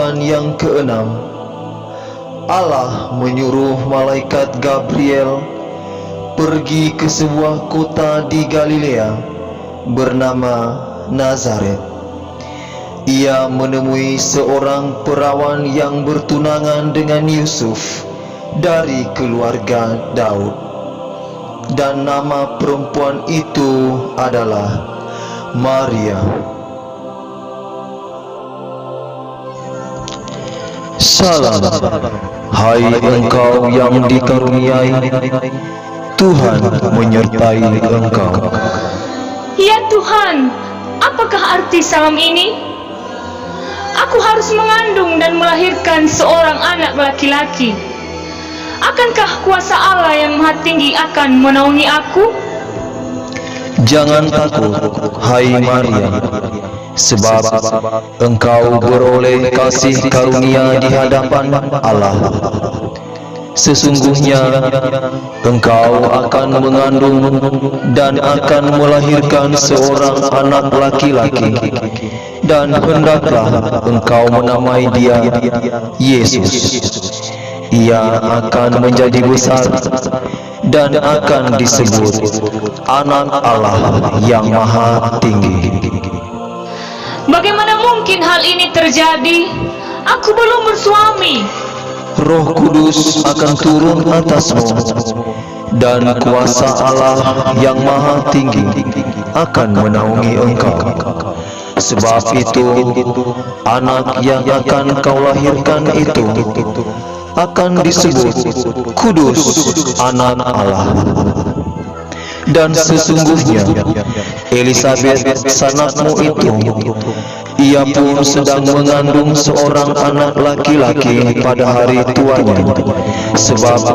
Bulan yang keenam, Allah menyuruh malaikat Gabriel pergi ke sebuah kota di Galilea bernama Nazaret. Ia menemui seorang perawan yang bertunangan dengan Yusuf dari keluarga Daud, dan nama perempuan itu adalah Maria. Salam, hai engkau yang dikaruniai, Tuhan menyertai engkau. Ya Tuhan, apakah arti salam ini? Aku harus mengandung dan melahirkan seorang anak laki-laki. Akankah kuasa Allah yang Maha Tinggi akan menaungi aku? Jangan takut, hai Maria, sebab engkau beroleh kasih karunia di hadapan Allah. Sesungguhnya engkau akan mengandung dan akan melahirkan seorang anak laki-laki, dan hendaklah engkau menamai dia Yesus. Ia akan menjadi besar dan akan disebut Anak Allah yang Maha Tinggi. Bagaimana mungkin hal ini terjadi? Aku belum bersuami. Roh Kudus akan turun atasmu, dan kuasa Allah yang Maha Tinggi akan menaungi engkau. Sebab itu, anak yang akan kau lahirkan itu akan disebut Kudus, Anak Allah. Dan sesungguhnya Elisabet sanakmu itu, ia pun sedang mengandung seorang anak laki-laki pada hari tuanya. Sebab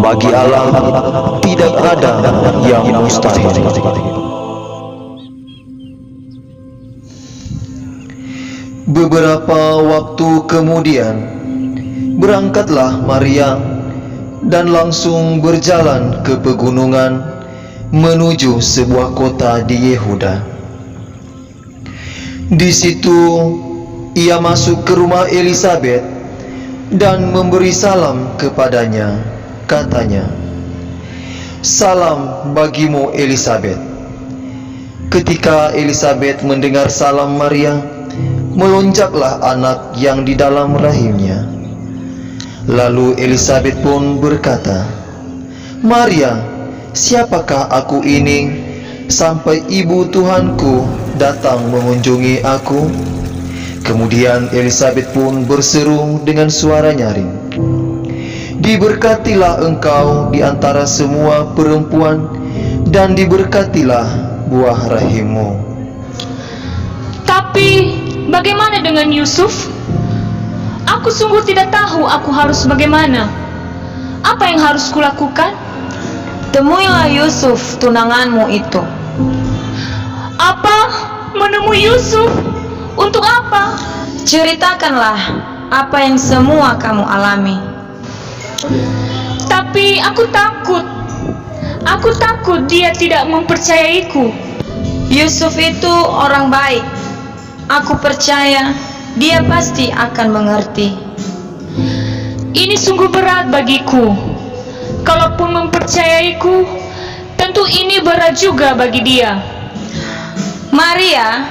bagi Allah tidak ada yang mustahil. Beberapa waktu kemudian, berangkatlah Maria dan langsung berjalan ke pegunungan menuju sebuah kota di Yehuda. Di situ ia masuk ke rumah Elisabet dan memberi salam kepadanya. Katanya, "Salam bagimu, Elisabet." Ketika Elisabet mendengar salam Maria, melonjaklah anak yang di dalam rahimnya. Lalu Elisabet pun berkata, "Maria, siapakah aku ini sampai ibu Tuhanku datang mengunjungi aku?" Kemudian Elisabet pun berseru dengan suara nyaring, "Diberkatilah engkau di antara semua perempuan, dan diberkatilah buah rahimmu." Tapi bagaimana dengan Yusuf? Aku sungguh tidak tahu aku harus bagaimana. Apa yang harus kulakukan? Temuilah Yusuf, tunanganmu itu. Apa? Menemui Yusuf? Untuk apa? Ceritakanlah apa yang semua kamu alami. Tapi aku takut. Aku takut dia tidak mempercayaiku. Yusuf itu orang baik. Aku percaya dia pasti akan mengerti. Ini sungguh berat bagiku. Kalaupun mempercayaiku, tentu ini berat juga bagi dia. Maria,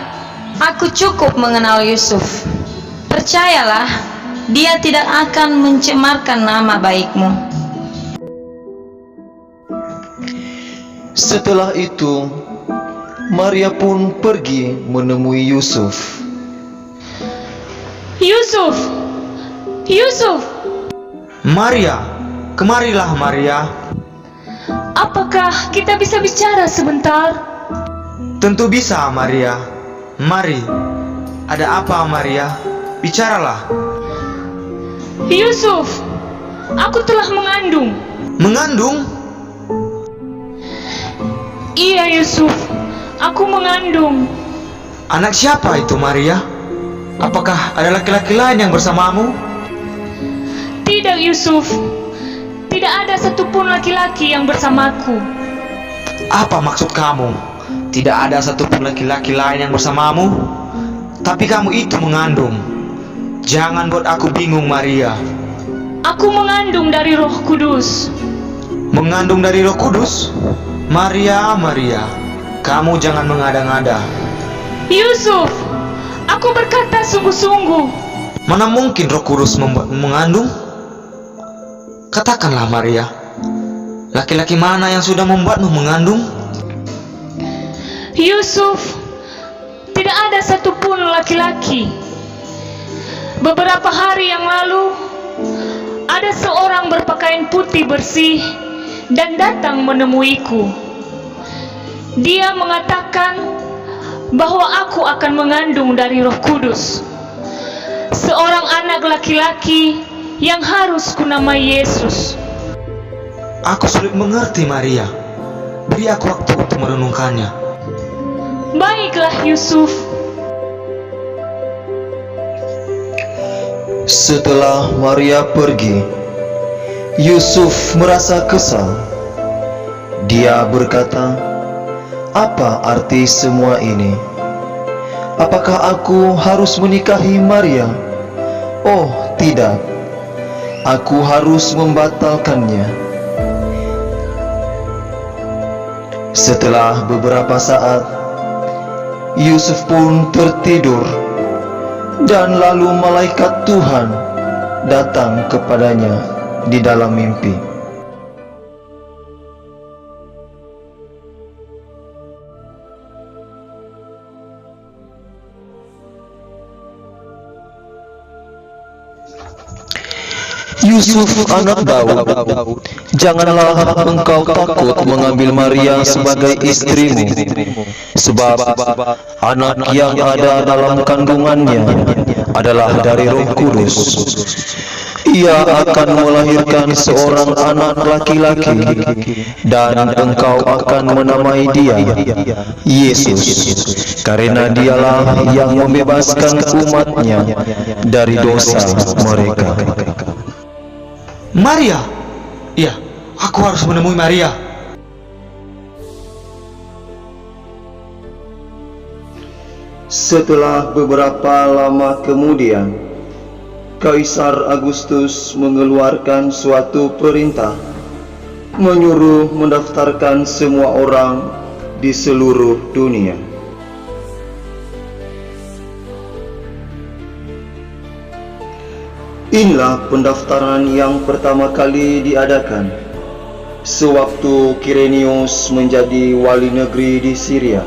aku cukup mengenal Yusuf. Percayalah, dia tidak akan mencemarkan nama baikmu. Setelah itu, Maria pun pergi menemui Yusuf. Yusuf! Yusuf! Maria, kemarilah Maria. Apakah kita bisa bicara sebentar? Tentu bisa Maria. Mari. Ada apa Maria? Bicaralah. Yusuf, aku telah mengandung. Mengandung? Iya Yusuf, aku mengandung. Anak siapa itu Maria? Apakah ada laki-laki lain yang bersamamu? Tidak Yusuf, tidak ada satupun laki-laki yang bersamaku. Apa maksud kamu? Tidak ada satupun laki-laki lain yang bersamamu? Tapi kamu itu mengandung. Jangan buat aku bingung, Maria. Aku mengandung dari Roh Kudus. Mengandung dari Roh Kudus? Maria, Maria, kamu jangan mengada-ngada. Yusuf, aku berkata sungguh-sungguh. Mana mungkin Roh Kudus membuatmu mengandung? Katakanlah, Maria, laki-laki mana yang sudah membuatmu mengandung? Yusuf, tidak ada satupun laki-laki. Beberapa hari yang lalu, ada seorang berpakaian putih bersih dan datang menemuiku. Dia mengatakan bahwa aku akan mengandung dari Roh Kudus, seorang anak laki-laki yang harus kunamai Yesus. Aku sulit mengerti, Maria. Beri aku waktu untuk merenungkannya. Baiklah, Yusuf. Setelah Maria pergi, Yusuf merasa kesal. Dia berkata, "Apa arti semua ini? Apakah aku harus menikahi Maria? Oh, tidak. Aku harus membatalkannya." Setelah beberapa saat, Yusuf pun tertidur, dan lalu malaikat Tuhan datang kepadanya di dalam mimpi. Yusuf anak Daud, janganlah engkau takut mengambil Maria sebagai istrimu, sebab anak yang ada dalam kandungannya adalah dari Roh Kudus. Ia akan melahirkan seorang anak laki-laki, dan engkau akan menamai dia Yesus, karena dialah yang membebaskan umatnya dari dosa mereka. Maria! Iya, aku harus menemui Maria. Setelah beberapa lama kemudian, Kaisar Agustus mengeluarkan suatu perintah, menyuruh mendaftarkan semua orang di seluruh dunia. Inilah pendaftaran yang pertama kali diadakan sewaktu Kirenius menjadi wali negeri di Syria.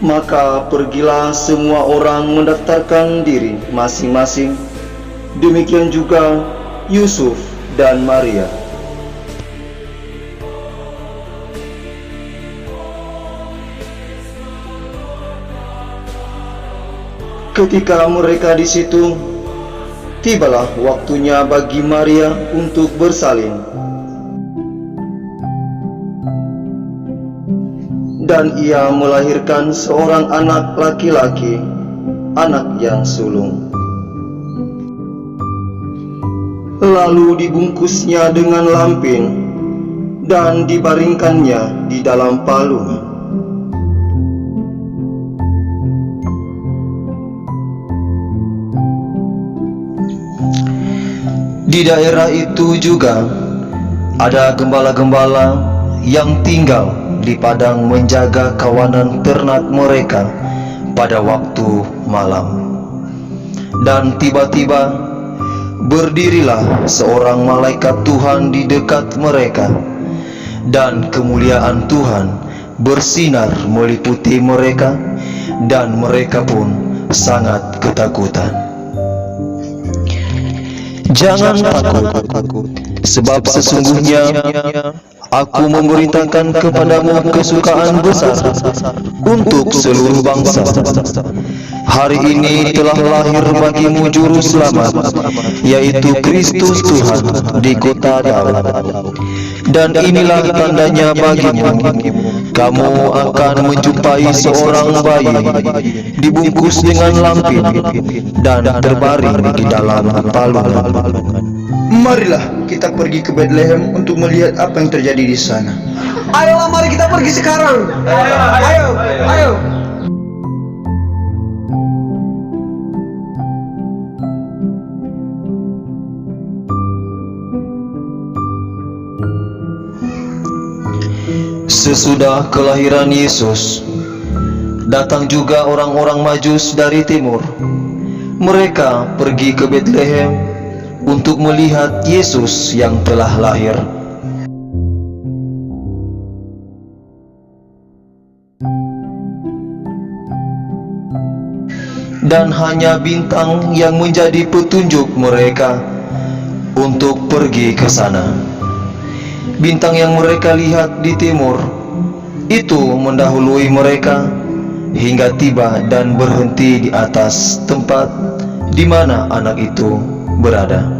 Maka pergilah semua orang mendaftarkan diri masing-masing, demikian juga Yusuf dan Maria. Ketika mereka di situ, tibalah waktunya bagi Maria untuk bersalin. Dan ia melahirkan seorang anak laki-laki, anak yang sulung. Lalu dibungkusnya dengan lampin dan dibaringkannya di dalam palungan. Di daerah itu juga ada gembala-gembala yang tinggal di padang menjaga kawanan ternak mereka pada waktu malam. Dan tiba-tiba berdirilah seorang malaikat Tuhan di dekat mereka, dan kemuliaan Tuhan bersinar meliputi mereka, dan mereka pun sangat ketakutan. Jangan takut, sebab sesungguhnya aku memberitakan kepadamu kesukaan besar untuk seluruh bangsa. Hari ini telah lahir bagimu juru selamat, yaitu Kristus Tuhan di kota Daud. Dan inilah tandanya bagimu, kamu akan menjumpai seorang bayi dibungkus dengan lampin dan terbaring di dalam palungan. Marilah kita pergi ke Bethlehem untuk melihat apa yang terjadi di sana. Ayolah, mari kita pergi sekarang. Ayo. Sesudah kelahiran Yesus, datang juga orang-orang Majus dari timur. Mereka pergi ke Betlehem untuk melihat Yesus yang telah lahir. Dan hanya bintang yang menjadi petunjuk mereka untuk pergi ke sana. Bintang yang mereka lihat di timur itu mendahului mereka hingga tiba dan berhenti di atas tempat di mana anak itu berada.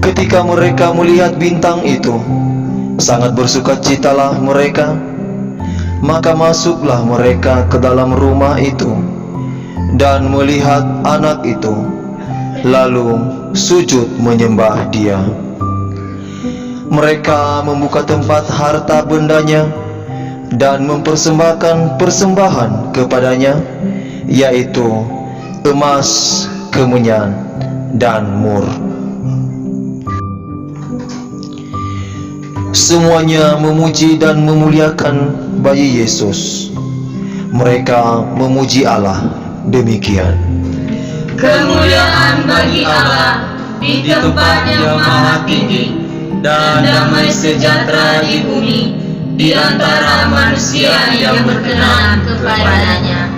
Ketika mereka melihat bintang itu, sangat bersukacitalah mereka. Maka masuklah mereka ke dalam rumah itu dan melihat anak itu, lalu sujud menyembah Dia. Mereka membuka tempat harta bendanya dan mempersembahkan persembahan kepadanya, yaitu emas, kemenyan, dan mur. Semuanya memuji dan memuliakan bayi Yesus. Mereka memuji Allah demikian. Kemuliaan bagi Allah di tempat yang maha tinggi, dan damai sejahtera di bumi di antara manusia yang berkenan kepadanya.